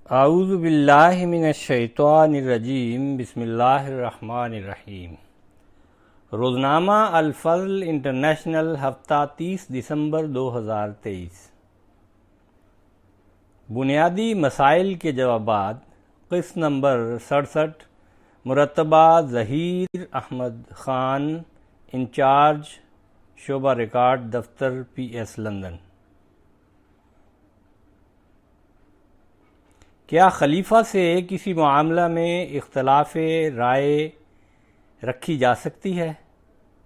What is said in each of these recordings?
اعوذ باللہ من الشیطان الرجیم، بسم اللہ الرحمن الرحیم۔ روزنامہ الفضل انٹرنیشنل، ہفتہ 30 دسمبر 2023۔ بنیادی مسائل کے جوابات، قسط نمبر 67، مرتبہ ظہیر احمد خان، انچارج شعبہ ریکارڈ، دفتر پی ایس لندن۔ کیا خلیفہ سے کسی معاملہ میں اختلاف رائے رکھی جا سکتی ہے؟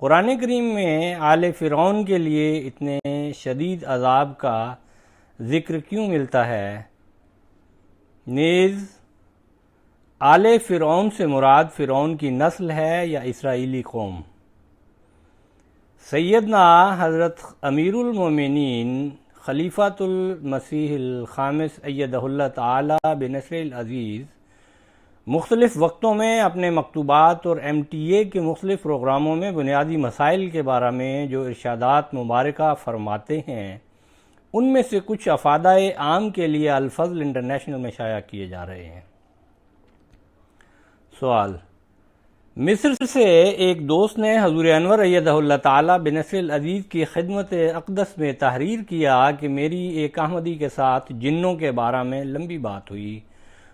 قرآن کریم میں آل فرعون کے لیے اتنے شدید عذاب کا ذکر کیوں ملتا ہے؟ نیز آل فرعون سے مراد فرعون کی نسل ہے یا اسرائیلی قوم؟ سیدنا حضرت امیر المومنین خلیفۃ المسیح الخامس ایدہ اللہ تعالی بنصرہ العزیز مختلف وقتوں میں اپنے مکتوبات اور MTA کے مختلف پروگراموں میں بنیادی مسائل کے بارے میں جو ارشادات مبارکہ فرماتے ہیں، ان میں سے کچھ افادہ عام کے لیے الفضل انٹرنیشنل میں شائع کیے جا رہے ہیں۔ سوال: مصر سے ایک دوست نے حضور انور ایدہ اللہ تعالی بنصرہ العزیز کی خدمت اقدس میں تحریر کیا کہ میری ایک احمدی کے ساتھ جنوں کے بارے میں لمبی بات ہوئی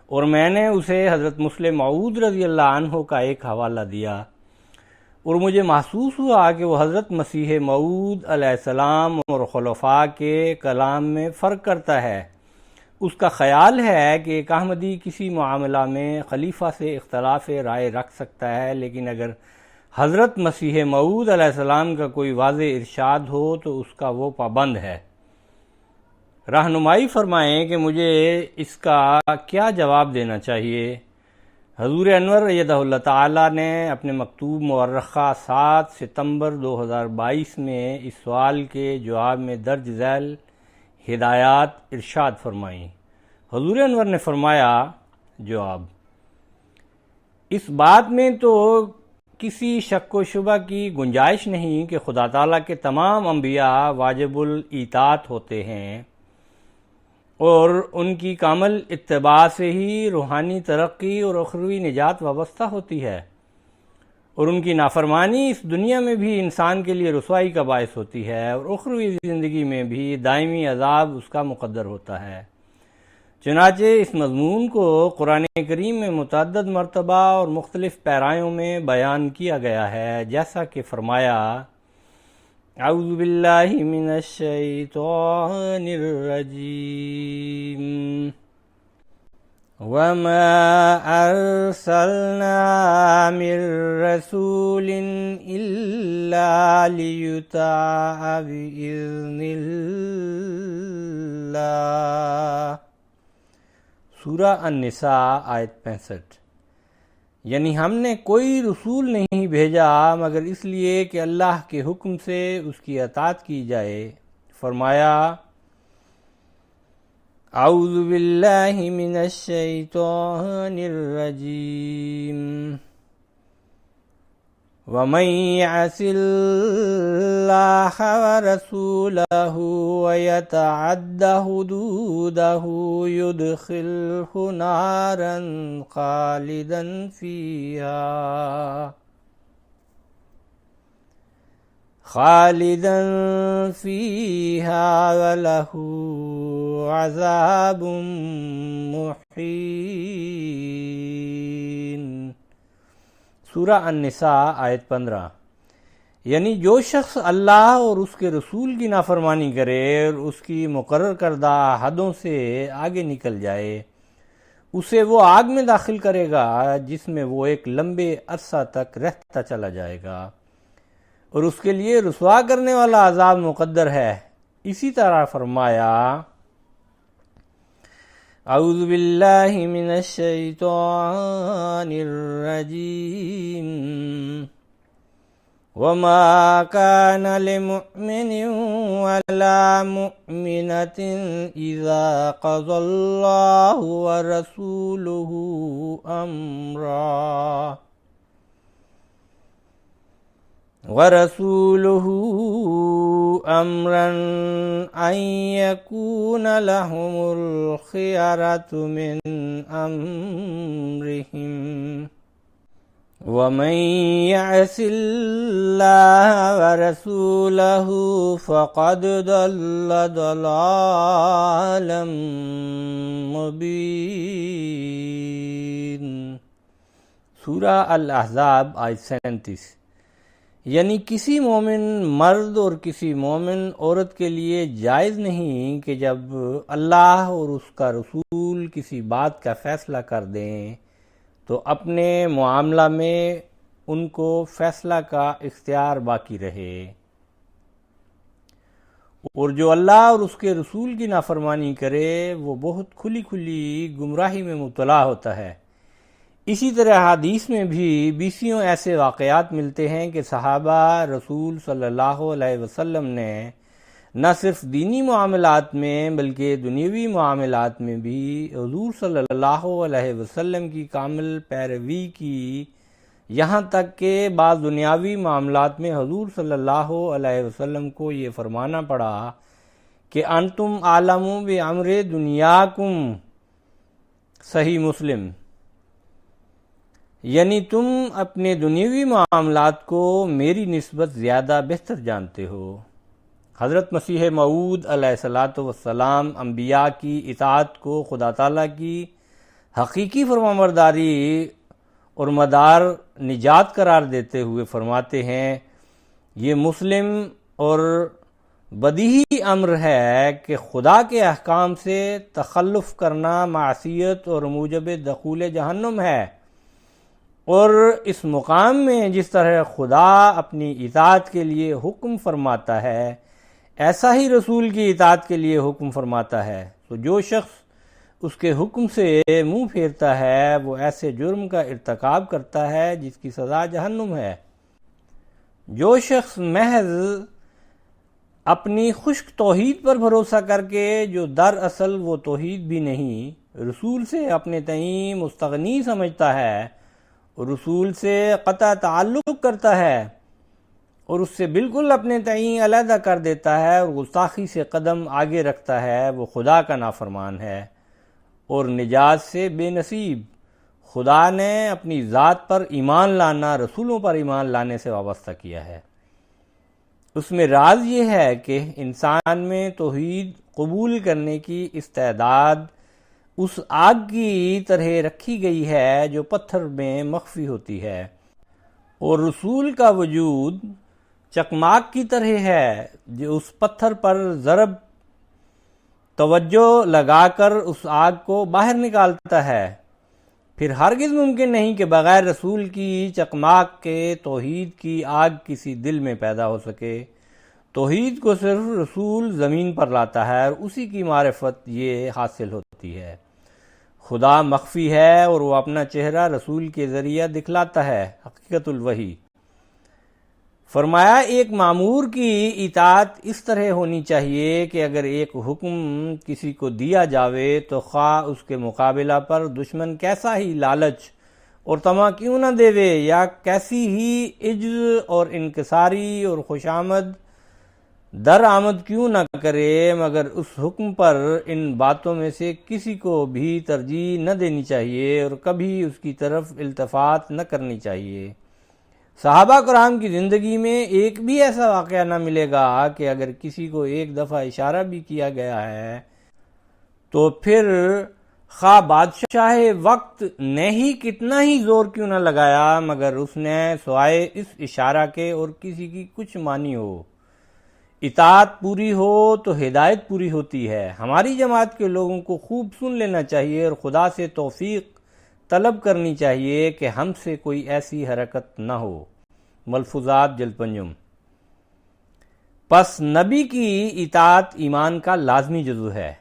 اور میں نے اسے حضرت مسلم موعود رضی اللہ عنہ کا ایک حوالہ دیا، اور مجھے محسوس ہوا کہ وہ حضرت مسیح موعود علیہ السلام اور خلفاء کے کلام میں فرق کرتا ہے۔ اس کا خیال ہے کہ ایک احمدی کسی معاملہ میں خلیفہ سے اختلاف رائے رکھ سکتا ہے، لیکن اگر حضرت مسیح موعود علیہ السلام کا کوئی واضح ارشاد ہو تو اس کا وہ پابند ہے۔ رہنمائی فرمائیں کہ مجھے اس کا کیا جواب دینا چاہیے۔ حضور انور ایدہ اللہ تعالی نے اپنے مکتوب مورخہ 7 ستمبر 2022 میں اس سوال کے جواب میں درج ذیل ہدایات ارشاد فرمائیں۔ حضور انور نے فرمایا: جواب: اس بات میں تو کسی شک و شبہ کی گنجائش نہیں کہ خدا تعالیٰ کے تمام انبیاء واجب الاطاعت ہوتے ہیں اور ان کی کامل اتباع سے ہی روحانی ترقی اور اخروی نجات وابستہ ہوتی ہے، اور ان کی نافرمانی اس دنیا میں بھی انسان کے لیے رسوائی کا باعث ہوتی ہے اور اخروی زندگی میں بھی دائمی عذاب اس کا مقدر ہوتا ہے۔ چنانچہ اس مضمون کو قرآن کریم میں متعدد مرتبہ اور مختلف پیرایوں میں بیان کیا گیا ہے، جیسا کہ فرمایا: اعوذ باللہ من الشیطان الرجیم وَمَا أَرْسَلْنَا مِن رَّسُولٍ إِلَّا لِيُطَاعَ بِإِذْنِ اللَّهِ۔ سورہ النساء آیت 65۔ یعنی ہم نے کوئی رسول نہیں بھیجا مگر اس لیے کہ اللہ کے حکم سے اس کی اطاعت کی جائے۔ فرمایا: اعوذ باللہ من الشیطان الرجیم وَمَن يَعْصِ اللَّهَ وَرَسُولَهُ وَيَتَعَدَّ حُدُودَهُ يُدْخِلْهُ نَارًا خَالِدًا فِيهَا وَلَهُ عَذَابٌ مُّحِينٌ۔ سورہ النساء آیت 15۔ یعنی جو شخص اللہ اور اس کے رسول کی نافرمانی کرے اور اس کی مقرر کردہ حدوں سے آگے نکل جائے، اسے وہ آگ میں داخل کرے گا جس میں وہ ایک لمبے عرصہ تک رہتا چلا جائے گا، اور اس کے لیے رسوا کرنے والا عذاب مقدر ہے۔ اسی طرح فرمایا: اعوذ باللہ من الشیطان الرجیم وَمَا كَانَ لِمُؤْمِنٍ وَلَا مُؤْمِنَةٍ إِذَا قَضَى اللَّهُ وَرَسُولُهُ أَمْرًا وَرَسُولُهُ أَمْرًا أَن يَكُونَ لَهُمُ الْخِيَرَةُ مِنْ أَمْرِهِمْ وَمَن يَعْصِ اللَّهَ وَرَسُولَهُ فَقَدْ ضَلَّ ضَلَالًا مُبِينًا۔ سورہ الاحزاب آیت 37۔ یعنی کسی مومن مرد اور کسی مومن عورت کے لیے جائز نہیں کہ جب اللہ اور اس کا رسول کسی بات کا فیصلہ کر دیں تو اپنے معاملہ میں ان کو فیصلہ کا اختیار باقی رہے، اور جو اللہ اور اس کے رسول کی نافرمانی کرے وہ بہت کھلی کھلی گمراہی میں مبتلا ہوتا ہے۔ اسی طرح حدیث میں بھی بیسیوں ایسے واقعات ملتے ہیں کہ صحابہ رسول صلی اللہ علیہ وسلم نے نہ صرف دینی معاملات میں بلکہ دنیوی معاملات میں بھی حضور صلی اللہ علیہ وسلم کی کامل پیروی کی، یہاں تک کہ بعض دنیاوی معاملات میں حضور صلی اللہ علیہ وسلم کو یہ فرمانا پڑا کہ انتم عالم بامر دنیاکم، صحیح مسلم، یعنی تم اپنے دنیوی معاملات کو میری نسبت زیادہ بہتر جانتے ہو۔ حضرت مسیح موعود علیہ السلام انبیاء کی اطاعت کو خدا تعالیٰ کی حقیقی فرمانبرداری اور مدار نجات قرار دیتے ہوئے فرماتے ہیں، یہ مسلم اور بدیہی امر ہے کہ خدا کے احکام سے تخلف کرنا معصیت اور موجب دخول جہنم ہے، اور اس مقام میں جس طرح خدا اپنی اطاعت کے لیے حکم فرماتا ہے ایسا ہی رسول کی اطاعت کے لیے حکم فرماتا ہے، تو جو شخص اس کے حکم سے منہ پھیرتا ہے وہ ایسے جرم کا ارتکاب کرتا ہے جس کی سزا جہنم ہے۔ جو شخص محض اپنی خشک توحید پر بھروسہ کر کے، جو دراصل وہ توحید بھی نہیں، رسول سے اپنے تئیں مستغنی سمجھتا ہے اور رسول سے قطع تعلق کرتا ہے اور اس سے بالکل اپنے تئیں علیحدہ کر دیتا ہے اور گستاخی سے قدم آگے رکھتا ہے، وہ خدا کا نافرمان ہے اور نجات سے بے نصیب۔ خدا نے اپنی ذات پر ایمان لانا رسولوں پر ایمان لانے سے وابستہ کیا ہے۔ اس میں راز یہ ہے کہ انسان میں توحید قبول کرنے کی استعداد اس آگ کی طرح رکھی گئی ہے جو پتھر میں مخفی ہوتی ہے، اور رسول کا وجود چکماک کی طرح ہے جو اس پتھر پر ضرب توجہ لگا کر اس آگ کو باہر نکالتا ہے۔ پھر ہرگز ممکن نہیں کہ بغیر رسول کی چکماک کے توحید کی آگ کسی دل میں پیدا ہو سکے۔ توحید کو صرف رسول زمین پر لاتا ہے اور اسی کی معرفت یہ حاصل ہوتی ہے۔ خدا مخفی ہے اور وہ اپنا چہرہ رسول کے ذریعہ دکھلاتا ہے، حقیقت الوحی۔ فرمایا ایک مامور کی اطاعت اس طرح ہونی چاہیے کہ اگر ایک حکم کسی کو دیا جاوے تو خواہ اس کے مقابلہ پر دشمن کیسا ہی لالچ اور طمع کیوں نہ دیوے یا کیسی ہی عجز اور انکساری اور خوشامد درآمد کیوں نہ کرے، مگر اس حکم پر ان باتوں میں سے کسی کو بھی ترجیح نہ دینی چاہیے اور کبھی اس کی طرف التفات نہ کرنی چاہیے۔ صحابہ کرام کی زندگی میں ایک بھی ایسا واقعہ نہ ملے گا کہ اگر کسی کو ایک دفعہ اشارہ بھی کیا گیا ہے تو پھر خواہ بادشاہ وقت نے ہی کتنا ہی زور کیوں نہ لگایا مگر اس نے سوائے اس اشارہ کے اور کسی کی کچھ مانی ہو۔ اطاعت پوری ہو تو ہدایت پوری ہوتی ہے۔ ہماری جماعت کے لوگوں کو خوب سن لینا چاہیے اور خدا سے توفیق طلب کرنی چاہیے کہ ہم سے کوئی ایسی حرکت نہ ہو۔ ملفوظات جلد پنجم۔ پس نبی کی اطاعت ایمان کا لازمی جزو ہے،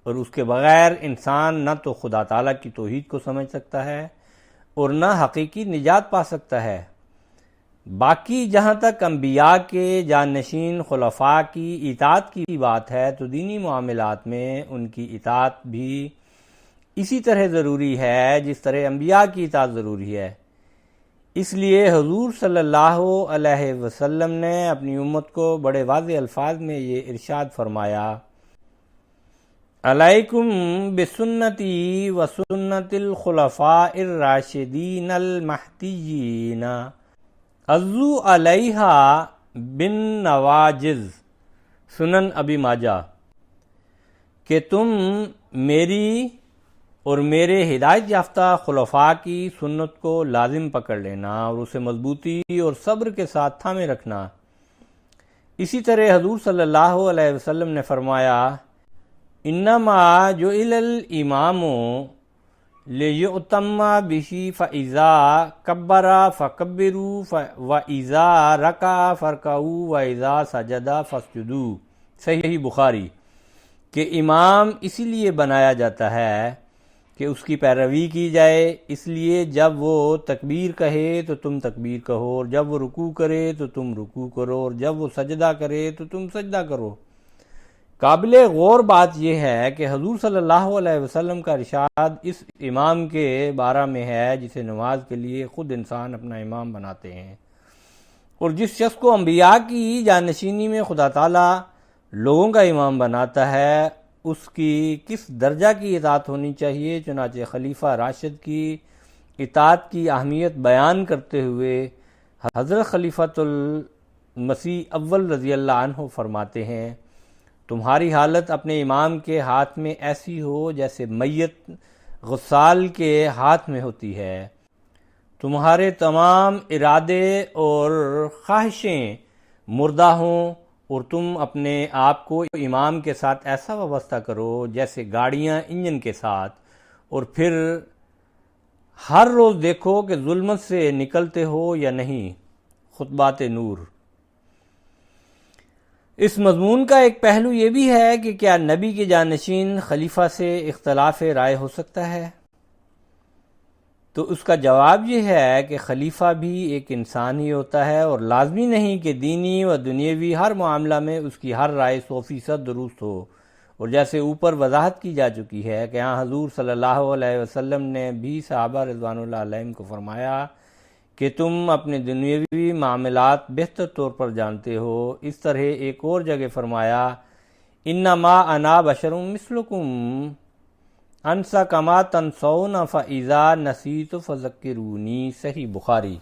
اور اس کے بغیر انسان نہ تو خدا تعالیٰ کی توحید کو سمجھ سکتا ہے اور نہ حقیقی نجات پا سکتا ہے۔ باقی جہاں تک انبیاء کے جانشین خلفاء کی اطاعت کی بات ہے تو دینی معاملات میں ان کی اطاعت بھی اسی طرح ضروری ہے جس طرح انبیاء کی اطاعت ضروری ہے۔ اس لیے حضور صلی اللہ علیہ وسلم نے اپنی امت کو بڑے واضح الفاظ میں یہ ارشاد فرمایا، علیکم بسنتی و سنت الخلفاء الراشدین المہدیین عضو علیہا بالنواجذ، سنن ابی ماجہ، کہ تم میری اور میرے ہدایت یافتہ خلفاء کی سنت کو لازم پکڑ لینا اور اسے مضبوطی اور صبر کے ساتھ تھامے رکھنا۔ اسی طرح حضور صلی اللہ علیہ وسلم نے فرمایا، انما جعل الامام لیؤتم بہ فاذا کبر فکبروا واذا رکع فرکعوا واذا سجد فاسجدوا، صحیح بخاری، کہ امام اسی لیے بنایا جاتا ہے کہ اس کی پیروی کی جائے، اس لیے جب وہ تکبیر کہے تو تم تکبیر کہو، اور جب وہ رکوع کرے تو تم رکوع کرو، اور جب وہ سجدہ کرے تو تم سجدہ کرو۔ قابل غور بات یہ ہے کہ حضور صلی اللہ علیہ وسلم کا ارشاد اس امام کے بارے میں ہے جسے نماز کے لیے خود انسان اپنا امام بناتے ہیں، اور جس شخص کو انبیاء کی جانشینی میں خدا تعالیٰ لوگوں کا امام بناتا ہے اس کی کس درجہ کی اطاعت ہونی چاہیے۔ چنانچہ خلیفہ راشد کی اطاعت کی اہمیت بیان کرتے ہوئے حضرت خلیفۃ المسیح اول رضی اللہ عنہ فرماتے ہیں، تمہاری حالت اپنے امام کے ہاتھ میں ایسی ہو جیسے میت غسال کے ہاتھ میں ہوتی ہے، تمہارے تمام ارادے اور خواہشیں مردہ ہوں، اور تم اپنے آپ کو امام کے ساتھ ایسا وابستہ کرو جیسے گاڑیاں انجن کے ساتھ، اور پھر ہر روز دیکھو کہ ظلمت سے نکلتے ہو یا نہیں۔ خطبات نور۔ اس مضمون کا ایک پہلو یہ بھی ہے کہ کیا نبی کے جانشین خلیفہ سے اختلاف رائے ہو سکتا ہے؟ تو اس کا جواب یہ ہے کہ خلیفہ بھی ایک انسان ہی ہوتا ہے، اور لازمی نہیں کہ دینی و دنیاوی ہر معاملہ میں اس کی ہر رائے 100% درست ہو، اور جیسے اوپر وضاحت کی جا چکی ہے کہ ہاں حضور صلی اللہ علیہ وسلم نے بھی صحابہ رضوان اللہ علیہم کو فرمایا کہ تم اپنے دنیاوی معاملات بہتر طور پر جانتے ہو۔ اس طرح ایک اور جگہ فرمایا، انما انا بشر مثلکم انسا کما تنسون فاذا نسیت فذکرونی، صحیح بخاری،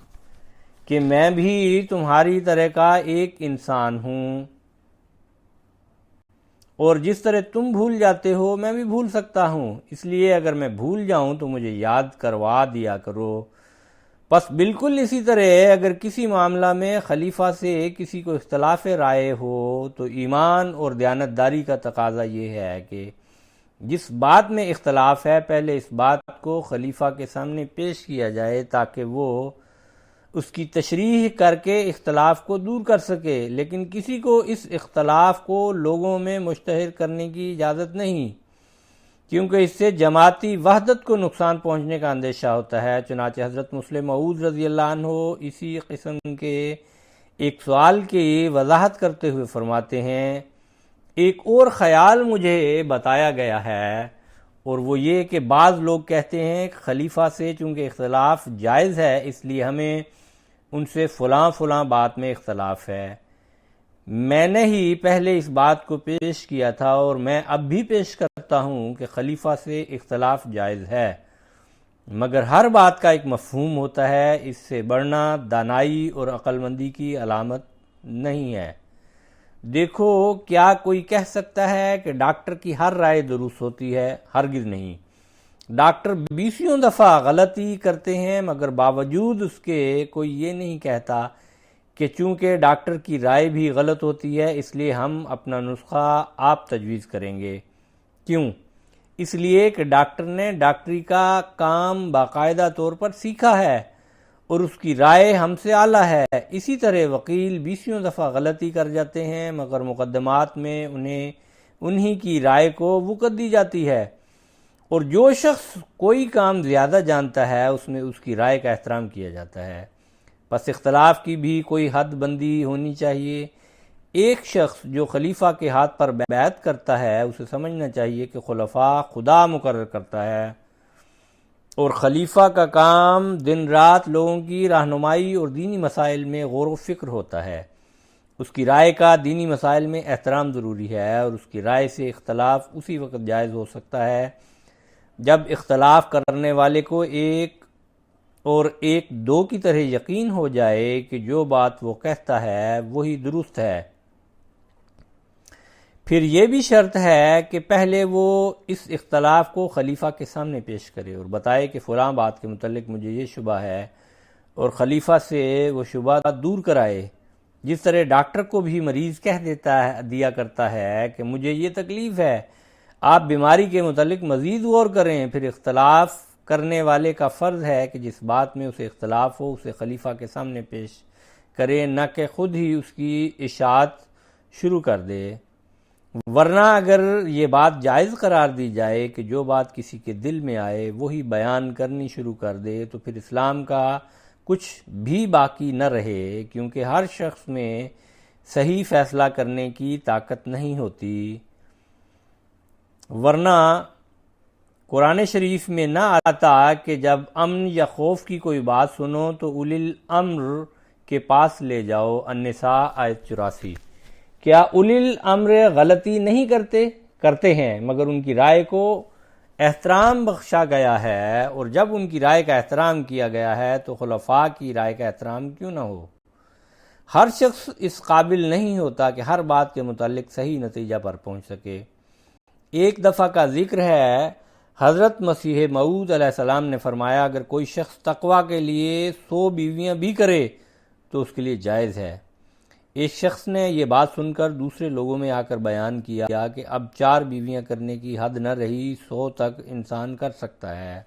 کہ میں بھی تمہاری طرح کا ایک انسان ہوں، اور جس طرح تم بھول جاتے ہو میں بھی بھول سکتا ہوں، اس لیے اگر میں بھول جاؤں تو مجھے یاد کروا دیا کرو۔ پس بالکل اسی طرح اگر کسی معاملہ میں خلیفہ سے کسی کو اختلاف رائے ہو تو ایمان اور دیانتداری کا تقاضا یہ ہے کہ جس بات میں اختلاف ہے پہلے اس بات کو خلیفہ کے سامنے پیش کیا جائے تاکہ وہ اس کی تشریح کر کے اختلاف کو دور کر سکے، لیکن کسی کو اس اختلاف کو لوگوں میں مشتہر کرنے کی اجازت نہیں، کیونکہ اس سے جماعتی وحدت کو نقصان پہنچنے کا اندیشہ ہوتا ہے۔ چنانچہ حضرت مسلم موعود رضی اللہ عنہ اسی قسم کے ایک سوال کی وضاحت کرتے ہوئے فرماتے ہیں، ایک اور خیال مجھے بتایا گیا ہے، اور وہ یہ کہ بعض لوگ کہتے ہیں کہ خلیفہ سے چونکہ اختلاف جائز ہے اس لیے ہمیں ان سے فلاں فلاں بات میں اختلاف ہے۔ میں نے ہی پہلے اس بات کو پیش کیا تھا اور میں اب بھی پیش کرتا ہوں کہ خلیفہ سے اختلاف جائز ہے، مگر ہر بات کا ایک مفہوم ہوتا ہے، اس سے بڑھنا دانائی اور عقل مندی کی علامت نہیں ہے۔ دیکھو کیا کوئی کہہ سکتا ہے کہ ڈاکٹر کی ہر رائے درست ہوتی ہے؟ ہرگز نہیں۔ ڈاکٹر 20 دفعہ غلطی کرتے ہیں مگر باوجود اس کے کوئی یہ نہیں کہتا کہ چونکہ ڈاکٹر کی رائے بھی غلط ہوتی ہے اس لیے ہم اپنا نسخہ آپ تجویز کریں گے۔ کیوں؟ اس لیے کہ ڈاکٹر نے ڈاکٹری کا کام باقاعدہ طور پر سیکھا ہے اور اس کی رائے ہم سے اعلیٰ ہے۔ اسی طرح وکیل 20 دفعہ غلطی کر جاتے ہیں مگر مقدمات میں انہی کی رائے کو وقت دی جاتی ہے، اور جو شخص کوئی کام زیادہ جانتا ہے اس میں اس کی رائے کا احترام کیا جاتا ہے۔ پس اختلاف کی بھی کوئی حد بندی ہونی چاہیے۔ ایک شخص جو خلیفہ کے ہاتھ پر بیعت کرتا ہے اسے سمجھنا چاہیے کہ خلفاء خدا مقرر کرتا ہے، اور خلیفہ کا کام دن رات لوگوں کی رہنمائی اور دینی مسائل میں غور و فکر ہوتا ہے۔ اس کی رائے کا دینی مسائل میں احترام ضروری ہے، اور اس کی رائے سے اختلاف اسی وقت جائز ہو سکتا ہے جب اختلاف کرنے والے کو ایک دو کی طرح یقین ہو جائے کہ جو بات وہ کہتا ہے وہی درست ہے۔ پھر یہ بھی شرط ہے کہ پہلے وہ اس اختلاف کو خلیفہ کے سامنے پیش کرے اور بتائے کہ فلاں بات کے متعلق مجھے یہ شبہ ہے، اور خلیفہ سے وہ شبہ دور کرائے۔ جس طرح ڈاکٹر کو بھی مریض کہہ دیا کرتا ہے کہ مجھے یہ تکلیف ہے، آپ بیماری کے متعلق مزید غور کریں، پھر اختلاف کرنے والے کا فرض ہے کہ جس بات میں اسے اختلاف ہو اسے خلیفہ کے سامنے پیش کرے، نہ کہ خود ہی اس کی اشاعت شروع کر دے۔ ورنہ اگر یہ بات جائز قرار دی جائے کہ جو بات کسی کے دل میں آئے وہی بیان کرنی شروع کر دے، تو پھر اسلام کا کچھ بھی باقی نہ رہے، کیونکہ ہر شخص میں صحیح فیصلہ کرنے کی طاقت نہیں ہوتی۔ ورنہ قرآن شریف میں نہ آتا کہ جب امن یا خوف کی کوئی بات سنو تو اولی الامر کے پاس لے جاؤ، النساء آیت 84۔ کیا اولی الامر غلطی نہیں کرتے ہیں، مگر ان کی رائے کو احترام بخشا گیا ہے، اور جب ان کی رائے کا احترام کیا گیا ہے تو خلفاء کی رائے کا احترام کیوں نہ ہو؟ ہر شخص اس قابل نہیں ہوتا کہ ہر بات کے متعلق صحیح نتیجہ پر پہنچ سکے۔ ایک دفعہ کا ذکر ہے، حضرت مسیح موعود علیہ السلام نے فرمایا اگر کوئی شخص تقوی کے لیے 100 بیویاں بھی کرے تو اس کے لیے جائز ہے۔ ایک شخص نے یہ بات سن کر دوسرے لوگوں میں آ کر بیان کیا کہ اب 4 بیویاں کرنے کی حد نہ رہی، 100 تک انسان کر سکتا ہے،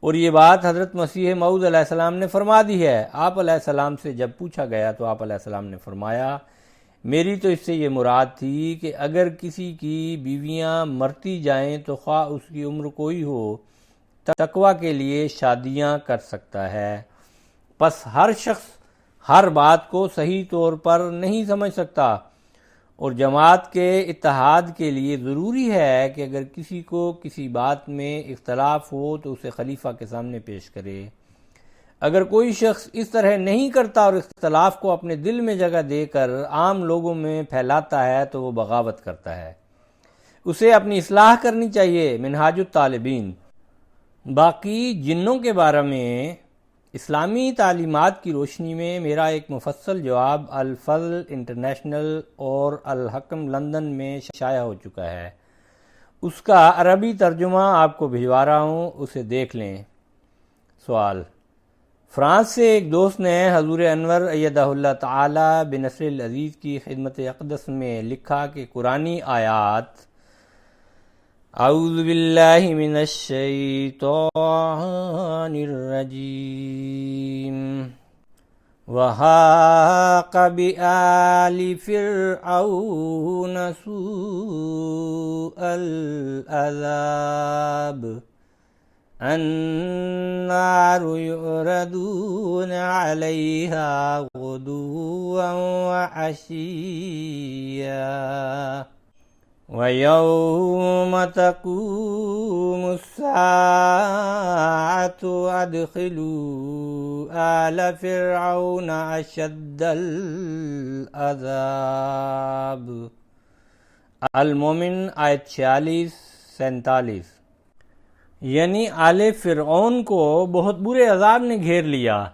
اور یہ بات حضرت مسیح موعود علیہ السلام نے فرما دی ہے۔ آپ علیہ السلام سے جب پوچھا گیا تو آپ علیہ السلام نے فرمایا میری تو اس سے یہ مراد تھی کہ اگر کسی کی بیویاں مرتی جائیں تو خواہ اس کی عمر کوئی ہو، تقوی کے لیے شادیاں کر سکتا ہے۔ پس ہر شخص ہر بات کو صحیح طور پر نہیں سمجھ سکتا، اور جماعت کے اتحاد کے لیے ضروری ہے کہ اگر کسی کو کسی بات میں اختلاف ہو تو اسے خلیفہ کے سامنے پیش کرے۔ اگر کوئی شخص اس طرح نہیں کرتا اور اختلاف کو اپنے دل میں جگہ دے کر عام لوگوں میں پھیلاتا ہے تو وہ بغاوت کرتا ہے۔ اسے اپنی اصلاح کرنی چاہیے۔ منہاج الطالبین۔ باقی جنوں کے بارے میں اسلامی تعلیمات کی روشنی میں میرا ایک مفصل جواب الفضل انٹرنیشنل اور الحکم لندن میں شائع ہو چکا ہے۔ اس کا عربی ترجمہ آپ کو بھجوا رہا ہوں، اسے دیکھ لیں۔ سوال: فرانس سے ایک دوست نے حضور انور ایدہ اللہ تعالی بنصر العزیز کی خدمت اقدس میں لکھا کہ قرآنی آیات اعوذ باللہ من الشیطان الرجیم وَحَاقَ بِآلِ فِرْعَوْنَ سُوءَ الْعَذَابِ النَّارُ يُعْرَضُونَ عَلَيْهَا غُدُوًّا وَعَشِيًّا وَيَوْمَ تَقُومُ السَّاعَةُ أَدْخِلُوا آلَ فِرْعَوْنَ أَشَدَّ الْعَذَابِ۔ المومن آیت 46-47۔ یعنی آل فرعون کو بہت برے عذاب نے گھیر لیا،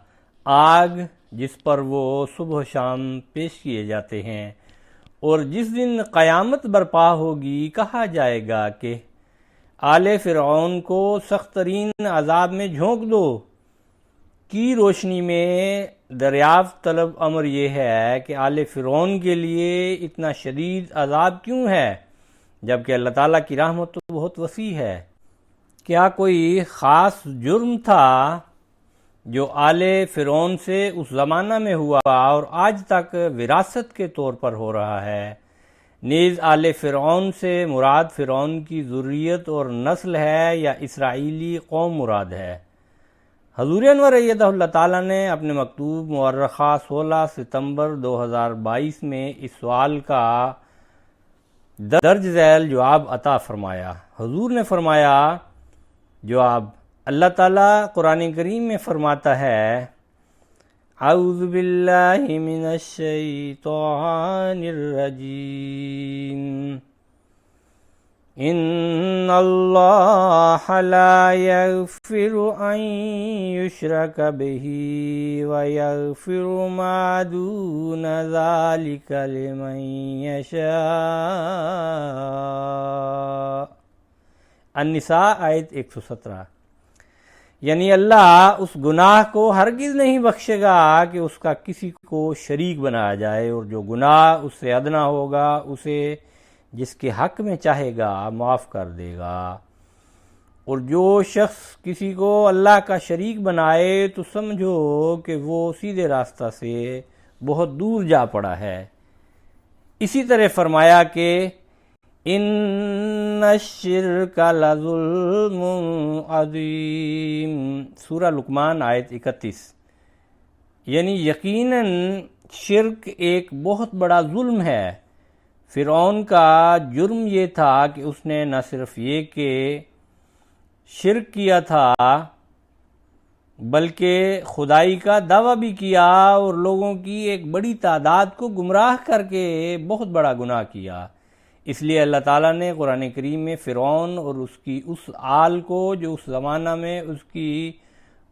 آگ جس پر وہ صبح و شام پیش کیے جاتے ہیں، اور جس دن قیامت برپا ہوگی کہا جائے گا کہ آل فرعون کو سخت ترین عذاب میں جھونک دو۔ کی روشنی میں دریافت طلب امر یہ ہے کہ آل فرعون کے لیے اتنا شدید عذاب کیوں ہے، جبکہ اللہ تعالیٰ کی رحمت تو بہت وسیع ہے۔ کیا کوئی خاص جرم تھا جو آل فرعون سے اس زمانہ میں ہوا اور آج تک وراثت کے طور پر ہو رہا ہے؟ نیز آل فرعون سے مراد فرعون کی ذریت اور نسل ہے یا اسرائیلی قوم مراد ہے؟ حضور انور ایدہ اللہ تعالیٰ نے اپنے مکتوب مورخہ 16 ستمبر 2022 میں اس سوال کا درج ذیل جواب عطا فرمایا۔ حضور نے فرمایا: جواب: اللہ تعالیٰ قرآن کریم میں فرماتا ہے اعوذ باللہ من الشیطان الرجیم ان اللہ لا یغفر ان یشرک بہ ویغفر ما دون ذلک لمن یشاء۔ النساء آیت 117۔ یعنی اللہ اس گناہ کو ہرگز نہیں بخشے گا کہ اس کا کسی کو شریک بنایا جائے، اور جو گناہ اس سے ادنا ہوگا اسے جس کے حق میں چاہے گا معاف کر دے گا۔ اور جو شخص کسی کو اللہ کا شریک بنائے تو سمجھو کہ وہ سیدھے راستہ سے بہت دور جا پڑا ہے۔ اسی طرح فرمایا کہ ان الشرک لظلم عظیم، سورہ لقمان آیت 31۔ یعنی یقیناً شرک ایک بہت بڑا ظلم ہے۔ فرعون کا جرم یہ تھا کہ اس نے نہ صرف یہ کہ شرک کیا تھا بلکہ خدائی کا دعویٰ بھی کیا، اور لوگوں کی ایک بڑی تعداد کو گمراہ کر کے بہت بڑا گناہ کیا۔ اس لیے اللہ تعالیٰ نے قرآن کریم میں فرعون اور اس کی اس آل کو جو اس زمانہ میں اس کی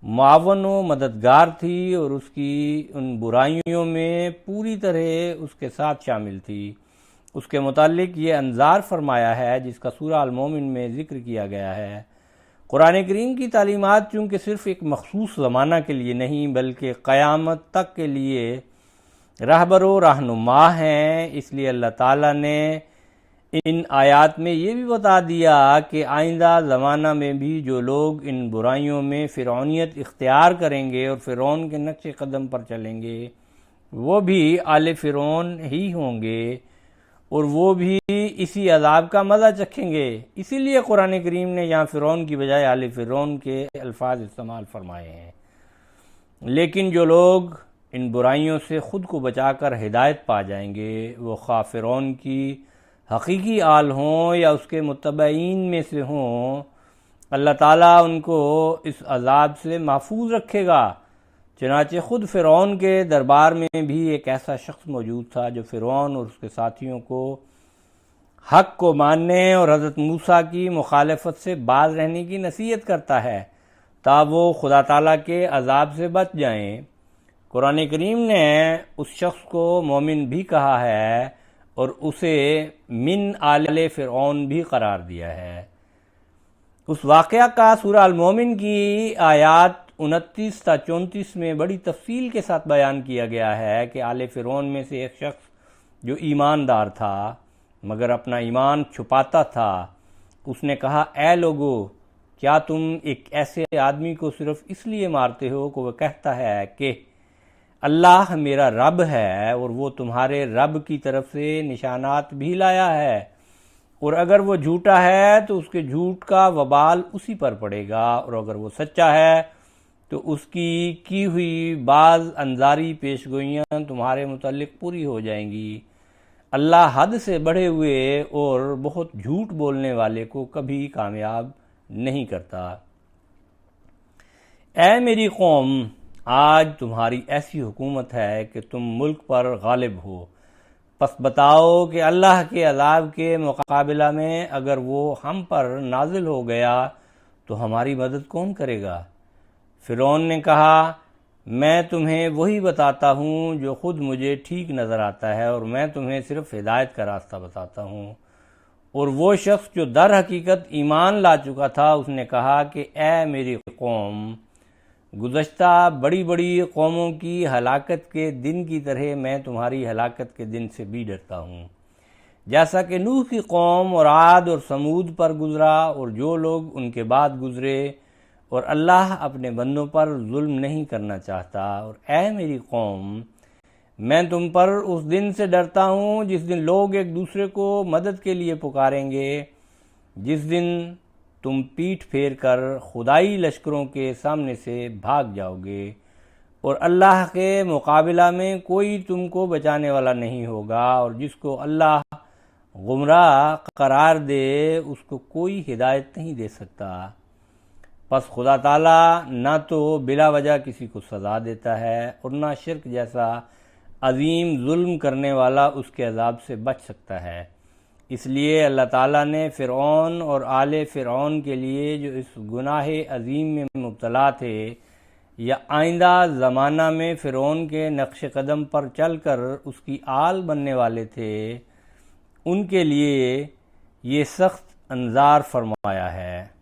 معاون و مددگار تھی اور اس کی ان برائیوں میں پوری طرح اس کے ساتھ شامل تھی، اس کے متعلق یہ انذار فرمایا ہے جس کا سورہ المومن میں ذکر کیا گیا ہے۔ قرآن کریم کی تعلیمات چونکہ صرف ایک مخصوص زمانہ کے لیے نہیں بلکہ قیامت تک کے لیے رہبر و رہنما ہیں، اس لیے اللہ تعالیٰ نے ان آیات میں یہ بھی بتا دیا کہ آئندہ زمانہ میں بھی جو لوگ ان برائیوں میں فرعونیت اختیار کریں گے اور فرعون کے نقش قدم پر چلیں گے وہ بھی آل فرعون ہی ہوں گے، اور وہ بھی اسی عذاب کا مزہ چکھیں گے۔ اسی لیے قرآن کریم نے یہاں فرعون کی بجائے آل فرعون کے الفاظ استعمال فرمائے ہیں۔ لیکن جو لوگ ان برائیوں سے خود کو بچا کر ہدایت پا جائیں گے، وہ خواہ فرعون کی حقیقی آل ہوں یا اس کے متبعین میں سے ہوں، اللہ تعالیٰ ان کو اس عذاب سے محفوظ رکھے گا۔ چنانچہ خود فرعون کے دربار میں بھی ایک ایسا شخص موجود تھا جو فرعون اور اس کے ساتھیوں کو حق کو ماننے اور حضرت موسیٰ کی مخالفت سے باز رہنے کی نصیحت کرتا ہے تاکہ وہ خدا تعالیٰ کے عذاب سے بچ جائیں۔ قرآن کریم نے اس شخص کو مومن بھی کہا ہے اور اسے من آل فرعون بھی قرار دیا ہے۔ اس واقعہ کا سورہ المومن کی آیات 29 تا 34 میں بڑی تفصیل کے ساتھ بیان کیا گیا ہے کہ آل فرعون میں سے ایک شخص جو ایماندار تھا مگر اپنا ایمان چھپاتا تھا، اس نے کہا اے لوگو، کیا تم ایک ایسے آدمی کو صرف اس لیے مارتے ہو کہ وہ کہتا ہے کہ اللہ میرا رب ہے اور وہ تمہارے رب کی طرف سے نشانات بھی لایا ہے، اور اگر وہ جھوٹا ہے تو اس کے جھوٹ کا وبال اسی پر پڑے گا، اور اگر وہ سچا ہے تو اس کی ہوئی بعض انذاری پیش گوئیاں تمہارے متعلق پوری ہو جائیں گی۔ اللہ حد سے بڑھے ہوئے اور بہت جھوٹ بولنے والے کو کبھی کامیاب نہیں کرتا۔ اے میری قوم، آج تمہاری ایسی حکومت ہے کہ تم ملک پر غالب ہو، پس بتاؤ کہ اللہ کے عذاب کے مقابلہ میں اگر وہ ہم پر نازل ہو گیا تو ہماری مدد کون کرے گا؟ فرعون نے کہا میں تمہیں وہی بتاتا ہوں جو خود مجھے ٹھیک نظر آتا ہے، اور میں تمہیں صرف ہدایت کا راستہ بتاتا ہوں۔ اور وہ شخص جو در حقیقت ایمان لا چکا تھا اس نے کہا کہ اے میری قوم، گزشتہ بڑی بڑی قوموں کی ہلاکت کے دن کی طرح میں تمہاری ہلاکت کے دن سے بھی ڈرتا ہوں، جیسا کہ نوح کی قوم اور عاد اور سمود پر گزرا اور جو لوگ ان کے بعد گزرے، اور اللہ اپنے بندوں پر ظلم نہیں کرنا چاہتا۔ اور اے میری قوم، میں تم پر اس دن سے ڈرتا ہوں جس دن لوگ ایک دوسرے کو مدد کے لیے پکاریں گے، جس دن تم پیٹھ پھیر کر خدائی لشکروں کے سامنے سے بھاگ جاؤ گے، اور اللہ کے مقابلہ میں کوئی تم کو بچانے والا نہیں ہوگا، اور جس کو اللہ گمراہ قرار دے اس کو کوئی ہدایت نہیں دے سکتا۔ پس خدا تعالیٰ نہ تو بلا وجہ کسی کو سزا دیتا ہے اور نہ شرک جیسا عظیم ظلم کرنے والا اس کے عذاب سے بچ سکتا ہے۔ اس لیے اللہ تعالیٰ نے فرعون اور آل فرعون کے لیے جو اس گناہ عظیم میں مبتلا تھے یا آئندہ زمانہ میں فرعون کے نقش قدم پر چل کر اس کی آل بننے والے تھے، ان کے لیے یہ سخت انذار فرمایا ہے۔